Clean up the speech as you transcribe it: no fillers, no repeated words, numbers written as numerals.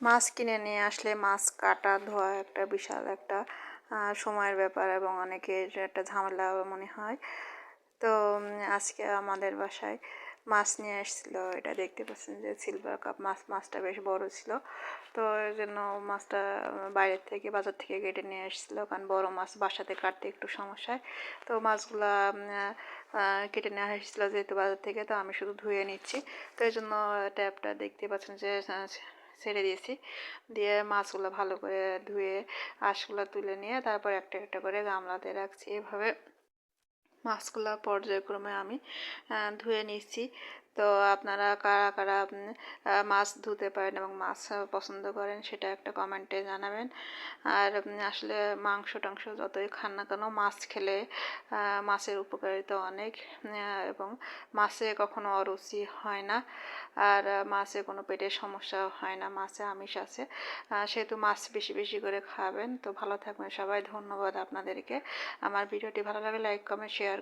মাছ কিনে নিয়ে আসলে মাছ কাটা ধোয়া একটা বিশাল একটা সময়ের ব্যাপার এবং অনেকের একটা ঝামেলা মনে হয়। তো আজকে আমাদের বাসায় মাছ নিয়ে এসেছিলো। এটা দেখতে পাচ্ছেন যে সিলভার কাপ মাছ, মাছটা বেশ বড় ছিল। তো এই জন্য মাছটা বাইরের থেকে বাজার থেকে কেটে নিয়ে এসেছিলো, কারণ বড় মাছ বাসাতে কাটতে একটু সমস্যা হয়। তো মাছগুলা কেটে নেওয়া এসেছিলো যেহেতু বাজার থেকে, তো আমি শুধু ধুয়ে নিচ্ছি। তো এই জন্য ট্যাপটা দেখতে পাচ্ছেন যে ছেড়ে দিয়েছি, দিয়ে মাছগুলো ভালো করে ধুয়ে আঁশগুলো তুলে নিয়ে তারপর একটা একটা করে গামলাতে রাখছি। এভাবে মাছগুলো পর্যায়ক্রমে আমি ধুয়ে নিচ্ছি। তো আপনারা কারা কারা মাছ ধুতে পারেন এবং মাছ পছন্দ করেন সেটা একটা কমেন্টে জানাবেন। আর আসলে মাংস টাংস যতই খান না কেন, মাছ খেলে মাছের উপকারিতা অনেক, এবং মাছে কখনো অরুচি হয় না। আর মাছে কোনো পেটের সমস্যা হয় না, মাছে আমিষ আছে। সেহেতু মাছ বেশি বেশি করে খাবেন। তো ভালো থাকবেন সবাই, ধন্যবাদ আপনাদেরকে। আমার ভিডিওটি ভালো লাগলে লাইক কমেন্ট শেয়ার